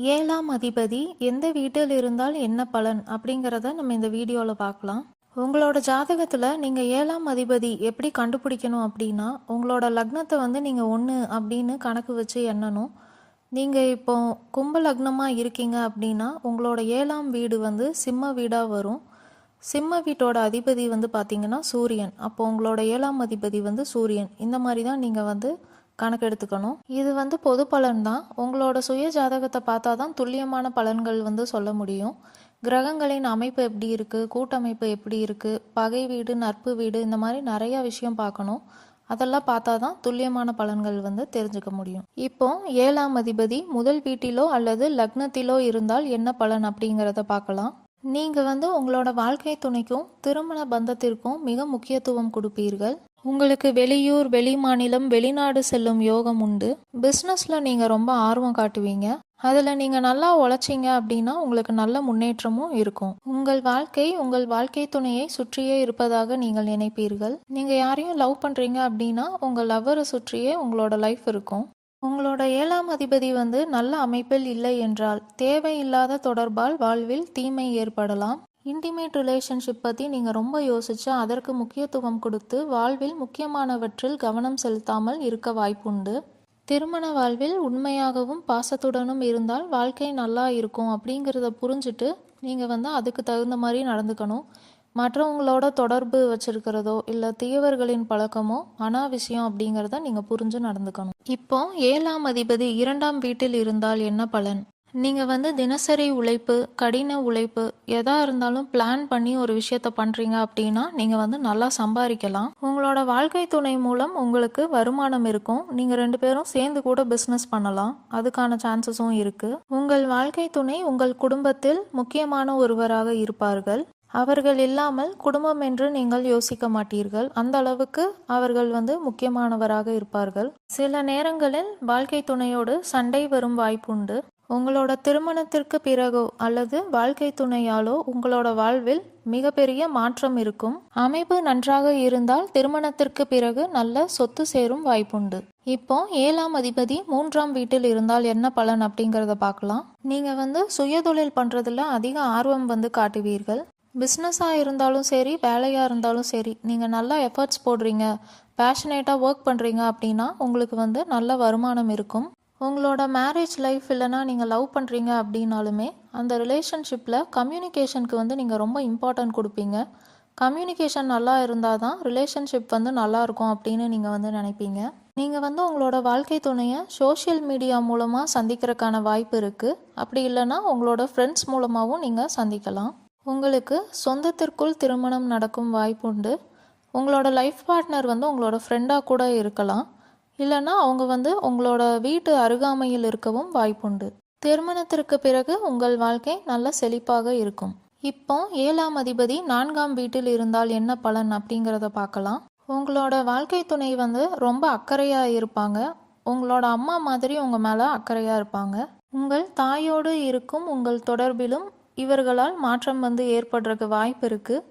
ஏழாம் அதிபதி எந்த வீட்டில் இருந்தால் என்ன பலன் அப்படிங்கிறத நம்ம இந்த வீடியோவில் பார்க்கலாம். உங்களோட ஜாதகத்தில் நீங்கள் ஏழாம் அதிபதி எப்படி கண்டுபிடிக்கணும் அப்படின்னா, உங்களோட லக்னத்தை நீங்கள் 1 அப்படின்னு கணக்கு வச்சு எண்ணணும். நீங்கள் இப்போ கும்ப லக்னமாக இருக்கீங்க அப்படின்னா உங்களோட ஏழாம் வீடு சிம்ம வீடாக வரும். சிம்ம வீட்டோட அதிபதி பார்த்தீங்கன்னா சூரியன். அப்போ உங்களோட ஏழாம் அதிபதி சூரியன். இந்த மாதிரி தான் நீங்கள் கணக்கெடுத்துக்கணும். இது பொது பலன் தான். உங்களோட சுய ஜாதகத்தை பார்த்தா தான் துல்லியமான பலன்கள் சொல்ல முடியும். கிரகங்களின் அமைப்பு எப்படி இருக்குது, கூட்டமைப்பு எப்படி இருக்குது, பகை வீடு, நட்பு வீடு, இந்த மாதிரி நிறையா விஷயம் பார்க்கணும். அதெல்லாம் பார்த்தா தான் துல்லியமான பலன்கள் தெரிஞ்சுக்க முடியும். இப்போ ஏழாம் அதிபதி முதல் வீட்டிலோ அல்லது லக்னத்திலோ இருந்தால் என்ன பலன் அப்படிங்கிறத பார்க்கலாம். நீங்கள் உங்களோட வாழ்க்கை துணைக்கும் திருமண பந்தத்திற்கும் மிக முக்கியத்துவம் கொடுப்பீர்கள். உங்களுக்கு வெளியூர், வெளி மாநிலம், வெளிநாடு செல்லும் யோகம் உண்டு. பிஸ்னஸில் நீங்கள் ரொம்ப ஆர்வம் காட்டுவீங்க. அதில் நீங்கள் நல்லா உழைச்சிங்க அப்படின்னா உங்களுக்கு நல்ல முன்னேற்றமும் இருக்கும். உங்கள் வாழ்க்கை துணையை சுற்றியே இருப்பதாக நீங்கள் நினைப்பீர்கள். நீங்கள் யாரையும் லவ் பண்ணுறீங்க அப்படின்னா உங்கள் லவ்வரை சுற்றியே உங்களோட லைஃப் இருக்கும். உங்களோட ஏழாம் அதிபதி நல்ல அமைப்பில் இல்லை என்றால் தேவையில்லாத தொடர்பால் வாழ்வில் தீமை ஏற்படலாம். இன்டிமேட் ரிலேஷன்ஷிப் பற்றி நீங்கள் ரொம்ப யோசிச்சு அதற்கு முக்கியத்துவம் கொடுத்து வாழ்வில் முக்கியமானவற்றில் கவனம் செலுத்தாமல் இருக்க வாய்ப்புண்டு. திருமண வாழ்வில் உண்மையாகவும் பாசத்துடனும் இருந்தால் வாழ்க்கை நல்லா இருக்கும் அப்படிங்கிறத புரிஞ்சுட்டு நீங்கள் அதுக்கு தகுந்த மாதிரி நடந்துக்கணும். மற்றவங்களோட தொடர்பு வச்சிருக்கிறதோ இல்லை தீயவர்களின் பழக்கமோ அனாவசியம் அப்படிங்கிறத நீங்கள் புரிஞ்சு நடந்துக்கணும். இப்போ ஏழாம் அதிபதி 2ஆம் வீட்டில் இருந்தால் என்ன பலன்? நீங்கள் தினசரி உழைப்பு, கடின உழைப்பு எதா இருந்தாலும் பிளான் பண்ணி ஒரு விஷயத்த பண்ணுறீங்க அப்படின்னா நீங்கள் நல்லா சம்பாதிக்கலாம். உங்களோட வாழ்க்கை துணை மூலம் உங்களுக்கு வருமானம் இருக்கும். நீங்கள் 2 பேரும் சேர்ந்து கூட பிஸ்னஸ் பண்ணலாம். அதுக்கான சான்சஸும் இருக்குது. உங்கள் வாழ்க்கை துணை உங்கள் குடும்பத்தில் முக்கியமான ஒருவராக இருப்பார்கள். அவர்கள் இல்லாமல் குடும்பம் என்று நீங்கள் யோசிக்க மாட்டீர்கள். அந்த அளவுக்கு அவர்கள் முக்கியமானவராக இருப்பார்கள். சில நேரங்களில் வாழ்க்கை துணையோடு சண்டை வரும் வாய்ப்புண்டு. உங்களோட திருமணத்திற்கு பிறகோ அல்லது வாழ்க்கை துணையாலோ உங்களோட வாழ்வில் மிகப்பெரிய மாற்றம் இருக்கும். அமைப்பு நன்றாக இருந்தால் திருமணத்திற்கு பிறகு நல்ல சொத்து சேரும் வாய்ப்புண்டு. இப்போ ஏழாம் அதிபதி 3ஆம் வீட்டில் இருந்தால் என்ன பலன் அப்படிங்கிறத பார்க்கலாம். நீங்கள் சுயதொழில் பண்ணுறதுல அதிக ஆர்வம் காட்டுவீர்கள். பிஸ்னஸாக இருந்தாலும் சரி, வேலையாக இருந்தாலும் சரி, நீங்கள் நல்லா எஃபர்ட்ஸ் போடுறீங்க, பேஷனேட்டாக ஒர்க் பண்ணுறீங்க அப்படின்னா உங்களுக்கு நல்ல வருமானம் இருக்கும். உங்களோட மேரேஜ் லைஃப் இல்லைனா நீங்கள் லவ் பண்ணுறீங்க அப்படின்னாலுமே அந்த ரிலேஷன்ஷிப்பில் கம்யூனிகேஷனுக்கு நீங்கள் ரொம்ப இம்பார்ட்டன்ட் கொடுப்பீங்க. கம்யூனிகேஷன் நல்லா இருந்தால் தான் ரிலேஷன்ஷிப் நல்லா இருக்கும் அப்படின்னு நீங்கள் நினைப்பீங்க. நீங்கள் உங்களோட வாழ்க்கை துணையை சோஷியல் மீடியா மூலமாக சந்திக்கிறதுக்கான வாய்ப்பு இருக்குது. அப்படி இல்லைன்னா உங்களோட ஃப்ரெண்ட்ஸ் மூலமாகவும் நீங்கள் சந்திக்கலாம். உங்களுக்கு சொந்தத்திற்குள் திருமணம் நடக்கும் வாய்ப்புண்டு. உங்களோட லைஃப் பார்ட்னர் உங்களோட ஃப்ரெண்டாக கூட இருக்கலாம். இல்லைன்னா அவங்க உங்களோட வீட்டு அருகாமையில் இருக்கவும் வாய்ப்புண்டு. திருமணத்திற்கு பிறகு உங்கள் வாழ்க்கை நல்ல செழிப்பாக இருக்கும். இப்போ ஏழாம் அதிபதி 4ஆம் வீட்டில் இருந்தால் என்ன பலன் அப்படிங்கிறத பார்க்கலாம். உங்களோட வாழ்க்கை துணை ரொம்ப அக்கறையாக இருப்பாங்க. உங்களோட அம்மா மாதிரி உங்கள் மேலே அக்கறையாக இருப்பாங்க. உங்கள் தாயோடு இருக்கும் உங்கள் தொடர்பிலும் இவர்களால் மாற்றம் ஏற்படுறதுக்கு வாய்ப்பு இருக்குது.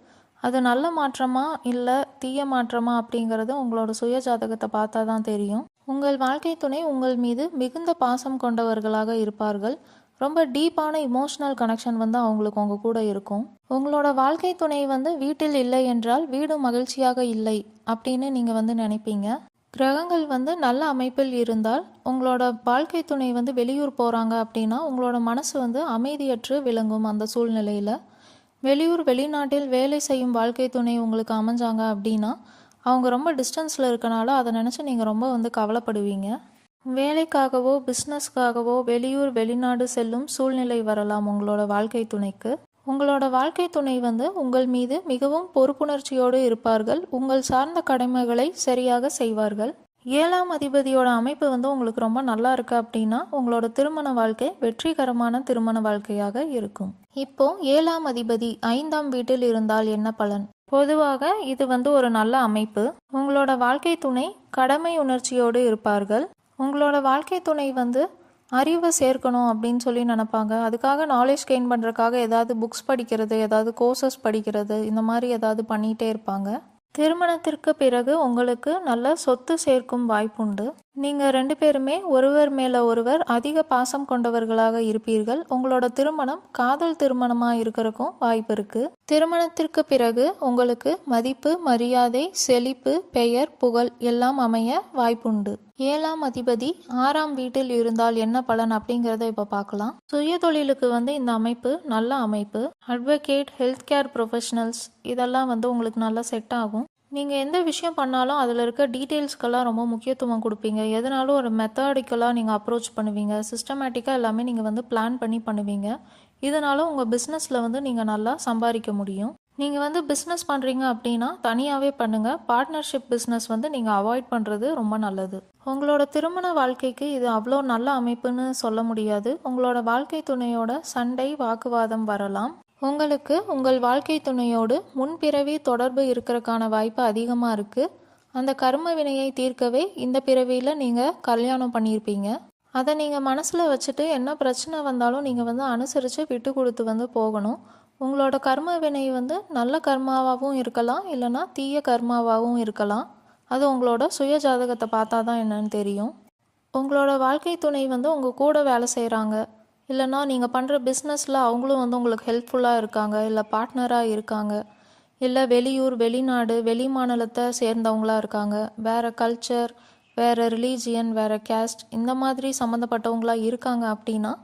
அது நல்ல மாற்றமா இல்லை தீய மாற்றமா அப்படிங்கிறது உங்களோட சுய ஜாதகத்தை பார்த்தா தான் தெரியும். உங்கள் வாழ்க்கை துணை உங்கள் மீது மிகுந்த பாசம் கொண்டவர்களாக இருப்பார்கள். ரொம்ப டீப்பான இமோஷனல் கனெக்ஷன் அவங்களுக்கு உங்கள் கூட இருக்கும். உங்களோட வாழ்க்கை துணை வீட்டில் இல்லை என்றால் வீடு மகிழ்ச்சியாக இல்லை அப்படின்னு நீங்கள் நினைப்பீங்க. கிரகங்கள் நல்ல அமைப்பில் இருந்தால் உங்களோட வாழ்க்கை துணை வெளியூர் போகிறாங்க அப்படின்னா உங்களோட மனசு அமைதியற்று விளங்கும். அந்த சூழ்நிலையில் வெளியூர், வெளிநாட்டில் வேலை செய்யும் வாழ்க்கை துணை உங்களுக்கு அமைஞ்சாங்க அப்படின்னா அவங்க ரொம்ப டிஸ்டன்ஸில் இருக்கனால அதை நினச்சி நீங்கள் ரொம்ப கவலைப்படுவீங்க. வேலைக்காகவோ பிஸ்னஸ்க்காகவோ வெளியூர், வெளிநாடு செல்லும் சூழ்நிலை வரலாம் உங்களோட வாழ்க்கை துணைக்கு. உங்களோட வாழ்க்கை துணை உங்கள் மீது மிகவும் பொறுப்புணர்ச்சியோடு இருப்பார்கள். உங்கள் சார்ந்த கடமைகளை சரியாக செய்வார்கள். ஏழாம் அதிபதியோட அமைப்பு உங்களுக்கு ரொம்ப நல்லா இருக்கு அப்படின்னா உங்களோட திருமண வாழ்க்கை வெற்றிகரமான திருமண வாழ்க்கையாக இருக்கும். இப்போ ஏழாம் அதிபதி 5ஆம் வீட்டில் இருந்தால் என்ன பலன்? பொதுவாக இது ஒரு நல்ல அமைப்பு. உங்களோட வாழ்க்கை துணை கடமை உணர்ச்சியோடு இருப்பார்கள். உங்களோட வாழ்க்கை துணை அறிவை சேர்க்கணும் அப்படின்னு சொல்லி நினைப்பாங்க. அதுக்காக நாலேஜ் கெயின் பண்ணுறதுக்காக ஏதாவது புக்ஸ் படிக்கிறது, ஏதாவது கோர்சஸ் படிக்கிறது, இந்த மாதிரி ஏதாவது பண்ணிகிட்டே இருப்பாங்க. திருமணத்திற்கு பிறகு உங்களுக்கு நல்ல சொத்து சேர்க்கும் வாய்ப்புண்டு. நீங்கள் ரெண்டு பேருமே ஒருவர் மேலே ஒருவர் அதிக பாசம் கொண்டவர்களாக இருப்பீர்கள். உங்களோட திருமணம் காதல் திருமணமாக இருக்கிறதுக்கும் வாய்ப்பு இருக்குது. திருமணத்திற்கு பிறகு உங்களுக்கு மதிப்பு, மரியாதை, செழிப்பு, பெயர், புகழ் எல்லாம் அமைய வாய்ப்புண்டு. 7ஆம் அதிபதி 6ஆம் வீட்டில் இருந்தால் என்ன பலன் அப்படிங்கிறத இப்போ பார்க்கலாம். சுய தொழிலுக்கு இந்த அமைப்பு நல்ல அமைப்பு. அட்வொகேட், ஹெல்த் கேர் ப்ரொஃபஷனல்ஸ் இதெல்லாம் உங்களுக்கு நல்லா செட் ஆகும். நீங்கள் எந்த விஷயம் பண்ணாலும் அதில் இருக்க டீட்டெயில்ஸ்க்கெல்லாம் ரொம்ப முக்கியத்துவம் கொடுப்பீங்க. எதனாலும் ஒரு மெத்தடிக்கலாக நீங்கள் அப்ரோச் பண்ணுவீங்க. சிஸ்டமேட்டிக்காக எல்லாமே நீங்கள் பிளான் பண்ணி பண்ணுவீங்க. இதனால உங்கள் பிஸ்னஸில் நீங்கள் நல்லா சம்பாதிக்க முடியும். நீங்கள் பிஸ்னஸ் பண்ணுறீங்க அப்படின்னா தனியாகவே பண்ணுங்கள். பார்ட்னர்ஷிப் பிஸ்னஸ் நீங்கள் அவாய்ட் பண்ணுறது ரொம்ப நல்லது. உங்களோட திருமண வாழ்க்கைக்கு இது அவ்வளோ நல்ல அமைப்புன்னு சொல்ல முடியாது. உங்களோட வாழ்க்கை துணையோட சண்டை, வாக்குவாதம் வரலாம். உங்களுக்கு உங்கள் வாழ்க்கை துணையோடு முன்பிறவி தொடர்பு இருக்கிறதுக்கான வாய்ப்பு அதிகமாக இருக்குது. அந்த கர்ம வினையை தீர்க்கவே இந்த பிறவியில் நீங்கள் கல்யாணம் பண்ணியிருப்பீங்க. அதை நீங்கள் மனசில் வச்சுட்டு என்ன பிரச்சனை வந்தாலும் நீங்கள் அனுசரித்து விட்டு கொடுத்து போகணும். உங்களோட கர்ம வினை நல்ல கர்மாவாகவும் இருக்கலாம், இல்லைனா தீய கர்மாவாகவும் இருக்கலாம். அது உங்களோட சுய ஜாதகத்தை பார்த்தா தான் என்னன்னு தெரியும். உங்களோட வாழ்க்கை துணை உங்கள் கூட வேலை செய்கிறாங்க, இல்லைனா நீங்கள் பண்ணுற பிஸ்னஸில் அவங்களும் உங்களுக்கு ஹெல்ப்ஃபுல்லாக இருக்காங்க, இல்லை பார்ட்னராக இருக்காங்க, இல்லை வெளியூர், வெளிநாடு, வெளி மாநிலத்தை சேர்ந்தவங்களாக இருக்காங்க, வேறு கல்ச்சர், வேறு ரிலீஜியன், வேறு கேஸ்ட் இந்த மாதிரி சம்மந்தப்பட்டவங்களாக இருக்காங்க அப்படின்னா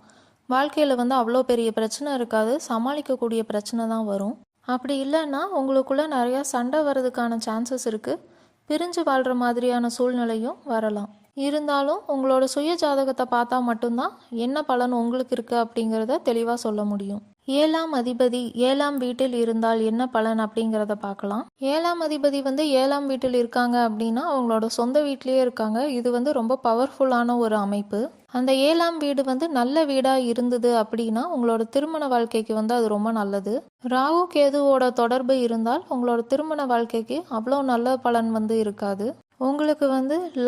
வாழ்க்கையில் அவ்வளோ பெரிய பிரச்சனை இருக்காது. சமாளிக்கக்கூடிய பிரச்சனை தான் வரும். அப்படி இல்லைன்னா உங்களுக்குள்ளே நிறையா சண்டை வர்றதுக்கான சான்சஸ் இருக்குது. பிரிஞ்சு வாழ்கிற மாதிரியான சூழ்நிலையும் வரலாம். இருந்தாலும் உங்களோட சுய ஜாதகத்தை பார்த்தா மட்டும்தான் என்ன பலன் உங்களுக்கு இருக்குது அப்படிங்கிறத தெளிவாக சொல்ல முடியும். 7ஆம் அதிபதி 7ஆம் வீட்டில் இருந்தால் என்ன பலன் அப்படிங்கிறத பார்க்கலாம். 7ஆம் அதிபதி 7ஆம் வீட்டில் இருக்காங்க அப்படின்னா அவங்களோட சொந்த வீட்டிலேயே இருக்காங்க. இது ரொம்ப பவர்ஃபுல்லான ஒரு அமைப்பு. அந்த 7ஆம் வீடு நல்ல வீடாக இருந்தது அப்படின்னா உங்களோட திருமண வாழ்க்கைக்கு அது ரொம்ப நல்லது. ராகு கேதுவோட தொடர்பு இருந்தால் உங்களோட திருமண வாழ்க்கைக்கு அவ்வளோ நல்ல பலன் இருக்காது. உங்களுக்கு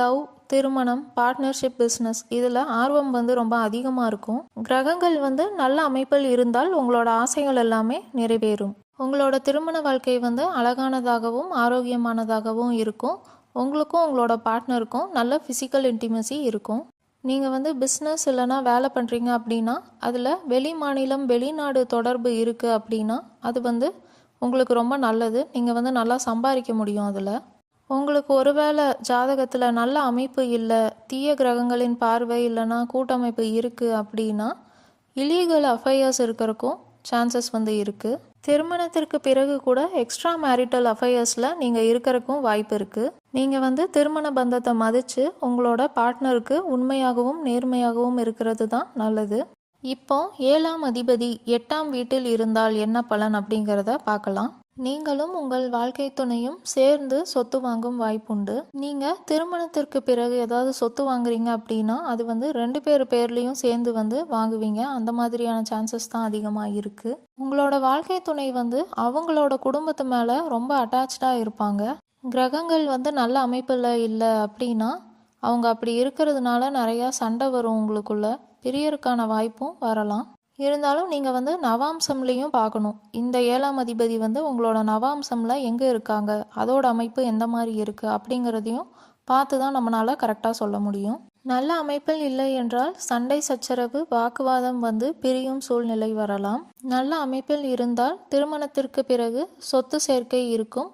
லவ், திருமணம், பார்ட்னர்ஷிப் பிஸ்னஸ் இதில் ஆர்வம் ரொம்ப அதிகமாக இருக்கும். கிரகங்கள் நல்ல அமைப்பில் இருந்தால் உங்களோட ஆசைகள் எல்லாமே நிறைவேறும். உங்களோட திருமண வாழ்க்கை அழகானதாகவும் ஆரோக்கியமானதாகவும் இருக்கும். உங்களுக்கும் உங்களோட பார்ட்னருக்கும் நல்ல ஃபிசிக்கல் இன்டிமசி இருக்கும். நீங்கள் பிஸ்னஸ் இல்லைனா வேலை பண்ணுறீங்க அப்படின்னா அதில் வெளி மாநிலம், வெளிநாடு தொடர்பு இருக்குது அப்படின்னா அது உங்களுக்கு ரொம்ப நல்லது. நீங்கள் நல்லா சம்பாதிக்க முடியும். அதில் உங்களுக்கு ஒருவேளை ஜாதகத்தில் நல்ல அமைப்பு இல்லை, தீய கிரகங்களின் பார்வை இல்லைனா கூட்டமைப்பு இருக்குது அப்படின்னா இல்லீகல் அஃபையர்ஸ் இருக்கிறக்கும் சான்சஸ் இருக்குது. திருமணத்திற்கு பிறகு கூட எக்ஸ்ட்ரா மேரிட்டல் அஃபையர்ஸில் நீங்கள் இருக்கிறக்கும் வாய்ப்பு இருக்குது. நீங்கள் திருமண பந்தத்தை மதித்து உங்களோட பார்ட்னருக்கு உண்மையாகவும் நேர்மையாகவும் இருக்கிறது தான் நல்லது. இப்போ 7ஆம் அதிபதி 8ஆம் வீட்டில் இருந்தால் என்ன பலன் அப்படிங்கிறத பார்க்கலாம். நீங்களும் உங்கள் வாழ்க்கை துணையும் சேர்ந்து சொத்து வாங்கும் வாய்ப்புண்டு. நீங்கள் திருமணத்திற்கு பிறகு ஏதாவது சொத்து வாங்குறீங்க அப்படின்னா அது ரெண்டு பேர்லேயும் சேர்ந்து வாங்குவீங்க. அந்த மாதிரியான சான்சஸ் தான் அதிகமாக இருக்குது. உங்களோட வாழ்க்கை துணை அவங்களோட குடும்பத்து மேலே ரொம்ப அட்டாச்சாக இருப்பாங்க. கிரகங்கள் நல்ல அமைப்பில் இல்லை அப்படின்னா அவங்க அப்படி இருக்கிறதுனால நிறையா சண்டை வரும். உங்களுக்குள்ள பிரியருக்கான வாய்ப்பும் வரலாம். இருந்தாலும் நீங்கள் நவாம்சம்லேயும் பார்க்கணும். இந்த 7ஆம் அதிபதி உங்களோட நவாம்சமில் எங்கே இருக்காங்க, அதோட அமைப்பு எந்த மாதிரி இருக்குது அப்படிங்கிறதையும் பார்த்து தான் நம்மளால் கரெக்டாக சொல்ல முடியும். நல்ல அமைப்பில் இல்லை என்றால் சண்டை, சச்சரவு, வாக்குவாதம் பிரியும் சூழ்நிலை வரலாம். நல்ல அமைப்பில் இருந்தால் திருமணத்திற்கு பிறகு சொத்து சேர்க்கை இருக்கும்.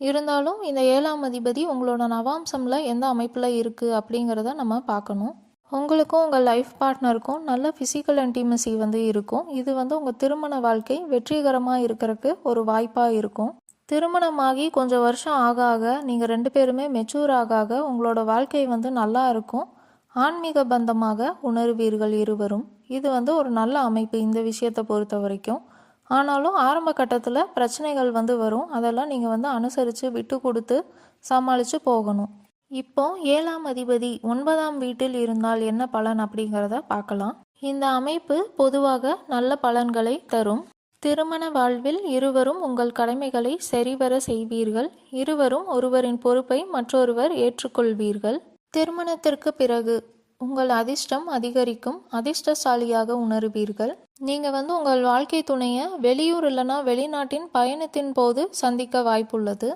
இருந்தாலும் இந்த 7ஆம் அதிபதி உங்களோட நவாம்சமில் எந்த அமைப்பில் இருக்குது அப்படிங்கிறத நம்ம பார்க்கணும். உங்களுக்கும் உங்கள் லைஃப் பார்ட்னருக்கும் நல்ல ஃபிசிக்கல் இன்டிமசி இருக்கும். இது உங்கள் திருமண வாழ்க்கை வெற்றிகரமாக இருக்கிறதுக்கு ஒரு வாய்ப்பாக இருக்கும். திருமணமாகி கொஞ்சம் வருஷம் ஆக ஆக நீங்கள் ரெண்டு பேருமே மெச்சூர் ஆக உங்களோட வாழ்க்கை நல்லா இருக்கும். ஆன்மீக பந்தமாக உணர்வீர்கள் இருவரும். இது ஒரு நல்ல அமைப்பு இந்த விஷயத்தை பொறுத்த வரைக்கும். ஆனாலும் ஆரம்ப கட்டத்தில் பிரச்சனைகள் வரும். அதெல்லாம் நீங்கள் அனுசரித்து விட்டு கொடுத்து சமாளித்து போகணும். இப்போ 7ஆம் அதிபதி 9ஆம் வீட்டில் இருந்தால் என்ன பலன் அப்படிங்கிறத பார்க்கலாம். இந்த அமைப்பு பொதுவாக நல்ல பலன்களை தரும். திருமண வாழ்வில் இருவரும் உங்கள் கடமைகளை சரிவர செய்வீர்கள். இருவரும் ஒருவரின் பொறுப்பை மற்றொருவர் ஏற்றுக்கொள்வீர்கள். திருமணத்திற்கு பிறகு உங்கள் அதிர்ஷ்டம் அதிகரிக்கும். அதிர்ஷ்டசாலியாக உணர்வீர்கள். நீங்கள் உங்கள் வாழ்க்கை துணையை வெளியூர் இல்லைனா வெளிநாட்டின் பயணத்தின் போது சந்திக்க வாய்ப்புள்ளது.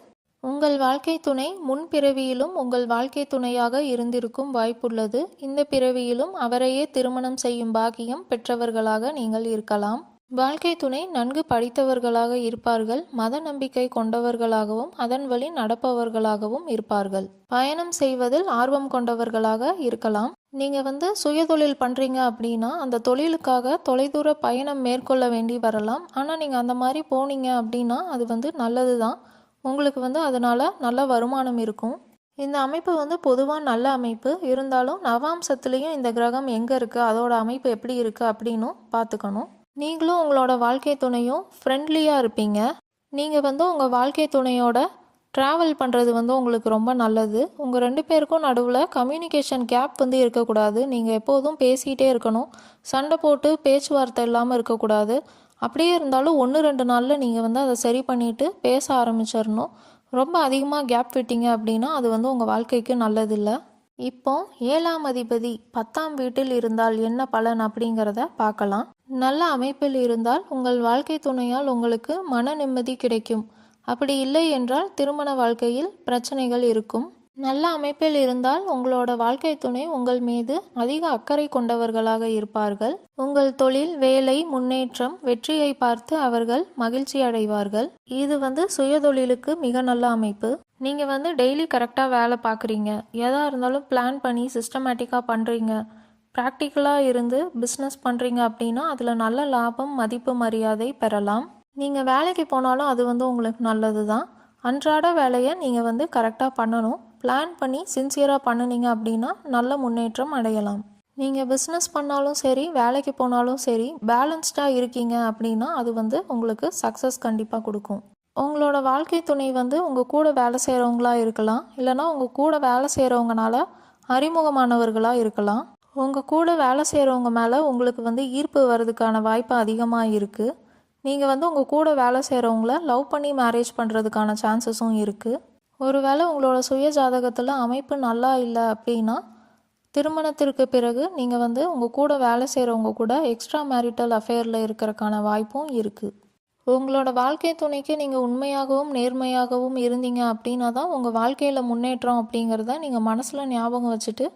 உங்கள் வாழ்க்கை துணை முன் பிறவியிலும் உங்கள் வாழ்க்கை துணையாக இருந்திருக்கும் வாய்ப்புள்ளது. இந்த பிறவியிலும் அவரையே திருமணம் செய்யும் பாக்கியம் பெற்றவர்களாக நீங்கள் இருக்கலாம். வாழ்க்கை துணை நன்கு படித்தவர்களாக இருப்பார்கள். மத நம்பிக்கை கொண்டவர்களாகவும் அதன் வழி நடப்பவர்களாகவும் இருப்பார்கள். பயணம் செய்வதில் ஆர்வம் கொண்டவர்களாக இருக்கலாம். நீங்கள் சுயதொழில் பண்ணுறீங்க அப்படின்னா அந்த தொழிலுக்காக தொலைதூர பயணம் மேற்கொள்ள வேண்டி வரலாம். ஆனால் நீங்கள் அந்த மாதிரி போனீங்க அப்படின்னா அது நல்லது தான். உங்களுக்கு அதனால் நல்ல வருமானம் இருக்கும். இந்த அமைப்பு பொதுவாக நல்ல அமைப்பு. இருந்தாலும் நவாம்சத்துலேயும் இந்த கிரகம் எங்கே இருக்குது, அதோட அமைப்பு எப்படி இருக்குது அப்படின்னும் பார்த்துக்கணும். நீங்களும் உங்களோட வாழ்க்கை துணையும் ஃப்ரெண்ட்லியாக இருப்பீங்க. நீங்கள் உங்கள் வாழ்க்கை துணையோட ட்ராவல் பண்ணுறது உங்களுக்கு ரொம்ப நல்லது. உங்கள் 2 பேருக்கும் நடுவில் கம்யூனிகேஷன் கேப் இருக்கக்கூடாது. நீங்கள் எப்போதும் பேசிகிட்டே இருக்கணும். சண்டை போட்டு பேச்சுவார்த்தை இல்லாமல் இருக்கக்கூடாது. அப்படியே இருந்தாலும் 1-2 நாளில் நீங்கள் அதை சரி பண்ணிவிட்டு பேச ஆரம்பிச்சிடணும். ரொம்ப அதிகமாக கேப் விட்டீங்க அப்படின்னா அது உங்கள் வாழ்க்கைக்கு நல்லதில்லை. இப்போ 7ஆம் அதிபதி 10ஆம் வீட்டில் இருந்தால் என்ன பலன் அப்படிங்கிறத பார்க்கலாம். நல்ல அமைப்பில் இருந்தால் உங்கள் வாழ்க்கை துணையால் உங்களுக்கு மன நிம்மதி கிடைக்கும். அப்படி இல்லை என்றால் திருமண வாழ்க்கையில் பிரச்சனைகள் இருக்கும். நல்ல அமைப்பில் இருந்தால் உங்களோட வாழ்க்கை துணை உங்கள் மீது அதிக அக்கறை கொண்டவர்களாக இருப்பார்கள். உங்கள் தொழில், வேலை, முன்னேற்றம், வெற்றியை பார்த்து அவர்கள் மகிழ்ச்சி அடைவார்கள். இது சுயதொழிலுக்கு மிக நல்ல அமைப்பு. நீங்கள் டெய்லி கரெக்டாக வேலை பார்க்குறீங்க. எதாக இருந்தாலும் பிளான் பண்ணி சிஸ்டமேட்டிக்காக பண்ணுறீங்க. ப்ராக்டிக்கலாக இருந்து பிஸ்னஸ் பண்ணுறீங்க அப்படின்னா அதில் நல்ல லாபம், மதிப்பு, மரியாதை பெறலாம். நீங்கள் வேலைக்கு போனாலும் அது உங்களுக்கு நல்லது தான். அன்றாட வேலையை நீங்கள் கரெக்டாக பண்ணணும். பிளான் பண்ணி சின்சியராக பண்ணினீங்க அப்படின்னா நல்ல முன்னேற்றம் அடையலாம். நீங்கள் பிஸ்னஸ் பண்ணாலும் சரி, வேலைக்கு போனாலும் சரி, பேலன்ஸ்டாக இருக்கீங்க அப்படின்னா அது உங்களுக்கு சக்ஸஸ் கண்டிப்பாக கொடுக்கும். உங்களோட வாழ்க்கை துணை உங்கள் கூட வேலை செய்கிறவங்களா இருக்கலாம். இல்லைனா உங்கள் கூட வேலை செய்கிறவங்கனால அறிமுகமானவர்களாக இருக்கலாம். உங்கள் கூட வேலை செய்கிறவங்க மேலே உங்களுக்கு ஈர்ப்பு வர்றதுக்கான வாய்ப்பு அதிகமாக இருக்குது. நீங்கள் உங்கள் கூட வேலை செய்கிறவங்கள லவ் பண்ணி மேரேஜ் பண்ணுறதுக்கான சான்சஸும் இருக்குது. ஒருவேளை உங்களோட சுய ஜாதகத்தில் அமைப்பு நல்லா இல்லை அப்படின்னா திருமணத்திற்கு பிறகு நீங்கள் உங்கள் கூட வேலை செய்கிறவங்க கூட எக்ஸ்ட்ரா மேரிட்டல் அஃபேரில் இருக்கிறதுக்கான வாய்ப்பும் இருக்குது. உங்களோட வாழ்க்கை துணைக்கு நீங்கள் உண்மையாகவும் நேர்மையாகவும் இருந்தீங்க அப்படின்னா தான் உங்கள் வாழ்க்கையில் முன்னேற்றம் அப்படிங்கிறத நீங்கள் மனசில் ஞாபகம் வச்சுட்டு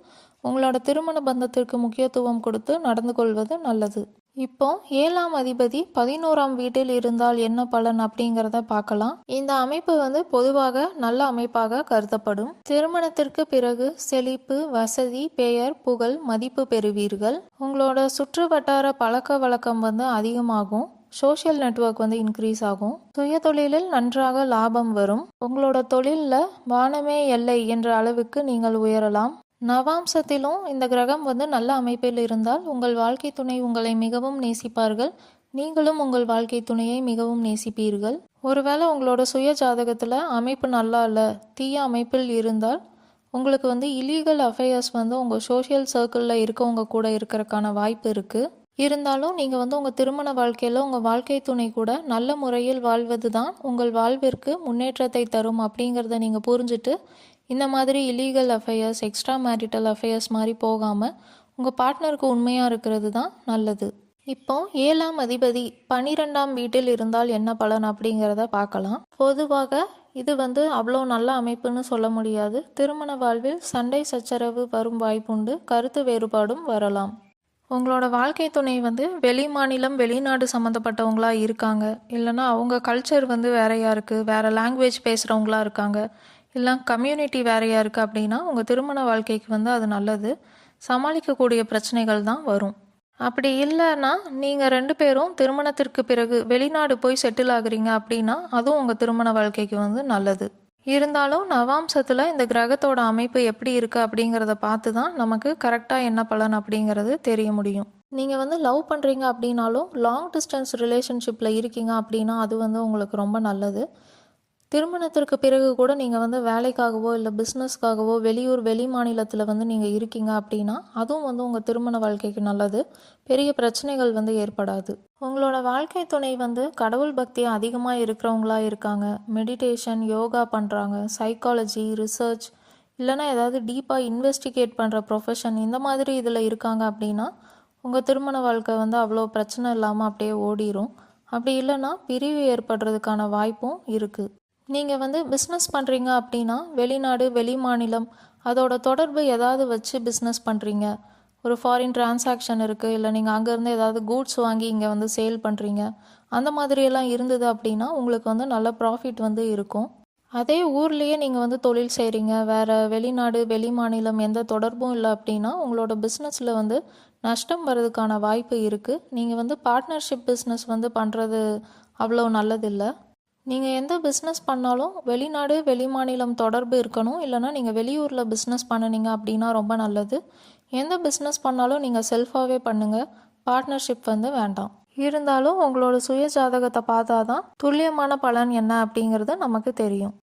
உங்களோட திருமண பந்தத்திற்கு முக்கியத்துவம் கொடுத்து நடந்து கொள்வது நல்லது. இப்போ 7ஆம் அதிபதி 11ஆம் வீட்டில் இருந்தால் என்ன பலன் அப்படிங்கிறத பார்க்கலாம். இந்த அமைப்பு பொதுவாக நல்ல அமைப்பாக கருதப்படும். திருமணத்திற்கு பிறகு செழிப்பு, வசதி, பெயர், புகழ், மதிப்பு பெறுவீர்கள். உங்களோட சுற்று வட்டார பழக்க வழக்கம் அதிகமாகும். சோஷியல் நெட்வொர்க் இன்க்ரீஸ் ஆகும். சுய தொழிலில் நன்றாக லாபம் வரும். உங்களோட தொழிலில் வானமே எல்லை என்ற அளவுக்கு நீங்கள் உயரலாம். நவாம்சத்திலும் இந்த கிரகம் நல்ல அமைப்பில் இருந்தால் உங்கள் வாழ்க்கை துணை உங்களை மிகவும் நேசிப்பார்கள். நீங்களும் உங்கள் வாழ்க்கை துணையை மிகவும் நேசிப்பீர்கள். ஒருவேளை உங்களோட சுய ஜாதகத்தில் அமைப்பு நல்லா இல்லை, தீய அமைப்பில் இருந்தால் உங்களுக்கு இல்லீகல் அஃபேர்ஸ் உங்கள் சோஷியல் சர்க்கிளில் இருக்கவங்க கூட இருக்கிறதுக்கான வாய்ப்பு இருக்குது. இருந்தாலும் நீங்கள் உங்கள் திருமண வாழ்க்கையில் உங்கள் வாழ்க்கை துணை கூட நல்ல முறையில் வாழ்வது தான் உங்கள் வாழ்விற்கு முன்னேற்றத்தை தரும் அப்படிங்கிறத நீங்கள் புரிஞ்சுட்டு இந்த மாதிரி illegal affairs, extra marital affairs மாதிரி போகாமல் உங்கள் பார்ட்னருக்கு உண்மையாக இருக்கிறது தான் நல்லது. இப்போ 7ஆம் அதிபதி 12ஆம் வீட்டில் இருந்தால் என்ன பலன் அப்படிங்கிறத பார்க்கலாம். பொதுவாக இது அவ்வளோ நல்ல அமைப்புன்னு சொல்ல முடியாது. திருமண வாழ்வில் சண்டை சச்சரவு வரும் வாய்ப்புண்டு. கருத்து வேறுபாடும் வரலாம். உங்களோட வாழ்க்கை துணை வெளி மாநிலம், வெளிநாடு சம்மந்தப்பட்டவங்களா இருக்காங்க. இல்லைனா அவங்க கல்ச்சர் வேறையாக இருக்குது, வேறு லாங்குவேஜ் பேசுகிறவங்களா இருக்காங்க, இல்லை கம்யூனிட்டி வேறையாக இருக்குது அப்படின்னா உங்கள் திருமண வாழ்க்கைக்கு அது நல்லது. சமாளிக்கக்கூடிய பிரச்சனைகள் தான் வரும். அப்படி இல்லைன்னா நீங்கள் 2 பேரும் திருமணத்திற்கு பிறகு வெளிநாடு போய் செட்டில் ஆகுறீங்க அப்படின்னா அதுவும் உங்கள் திருமண வாழ்க்கைக்கு நல்லது. இருந்தாலும் நவாம்சத்தில் இந்த கிரகத்தோட அமைப்பு எப்படி இருக்குது அப்படிங்கிறத பார்த்து தான் நமக்கு கரெக்டாக என்ன பலன் அப்படிங்கிறது தெரிய முடியும். நீங்கள் லவ் பண்ணுறீங்க அப்படின்னாலும் லாங் டிஸ்டன்ஸ் ரிலேஷன்ஷிப்பில் இருக்கீங்க அப்படின்னா அது உங்களுக்கு ரொம்ப நல்லது. திருமணத்திற்கு பிறகு கூட நீங்கள் வேலைக்காகவோ இல்லை பிஸ்னஸ்க்காகவோ வெளியூர், வெளி மாநிலத்தில் நீங்கள் இருக்கீங்க அப்படின்னா அதுவும் உங்கள் திருமண வாழ்க்கைக்கு நல்லது. பெரிய பிரச்சனைகள் ஏற்படாது. உங்களோட வாழ்க்கை துணை கடவுள் பக்தி அதிகமாக இருக்கிறவங்களா இருக்காங்க. மெடிடேஷன், யோகா பண்ணுறாங்க, சைக்காலஜி, ரிசர்ச், இல்லைனா ஏதாவது டீப்பாக இன்வெஸ்டிகேட் பண்ணுற ப்ரொஃபஷன், இந்த மாதிரி இதில் இருக்காங்க அப்படின்னா உங்கள் திருமண வாழ்க்கை அவ்வளோ பிரச்சனை இல்லாமல் அப்படியே ஓடிரும். அப்படி இல்லைன்னா பிரிவு ஏற்படுறதுக்கான வாய்ப்பும் இருக்குது. நீங்கள் வந்து பிஸ்னஸ் பண்ணுறீங்க அப்படின்னா வெளிநாடு வெளி மாநிலம் அதோட தொடர்பு ஏதாவது வச்சு பிஸ்னஸ் பண்ணுறீங்க, ஒரு ஃபாரின் டிரான்சாக்ஷன் இருக்குது, இல்லை நீங்கள் அங்கேருந்து ஏதாவது கூட்ஸ் வாங்கி இங்கே வந்து சேல் பண்ணுறீங்க, அந்த மாதிரியெல்லாம் இருந்தது அப்படின்னா உங்களுக்கு வந்து நல்ல ப்ராஃபிட் வந்து இருக்கும். அதே ஊர்லேயே நீங்கள் வந்து தொழில் செய்கிறீங்க, வேறு வெளிநாடு வெளி மாநிலம் எந்த தொடர்பும் இல்லை அப்படின்னா உங்களோட பிஸ்னஸில் வந்து நஷ்டம் வர்றதுக்கான வாய்ப்பு இருக்குது. நீங்கள் வந்து பார்ட்னர்ஷிப் பிஸ்னஸ் வந்து பண்ணுறது அவ்வளோ நல்லதில்லை. நீங்கள் எந்த பிஸ்னஸ் பண்ணாலும் வெளிநாடு வெளி மாநிலம் தொடர்பு இருக்கணும், இல்லைனா நீங்கள் வெளியூரில் பிஸ்னஸ் பண்ணினீங்க அப்படின்னா ரொம்ப நல்லது. எந்த பிஸ்னஸ் பண்ணாலும் நீங்கள் செல்ஃபாகவே பண்ணுங்கள், பார்ட்னர்ஷிப் வந்து வேண்டாம். இருந்தாலும் உங்களோட சுய ஜாதகத்தை பார்த்தா தான் துல்லியமான பலன் என்ன அப்படிங்கிறது நமக்கு தெரியும்.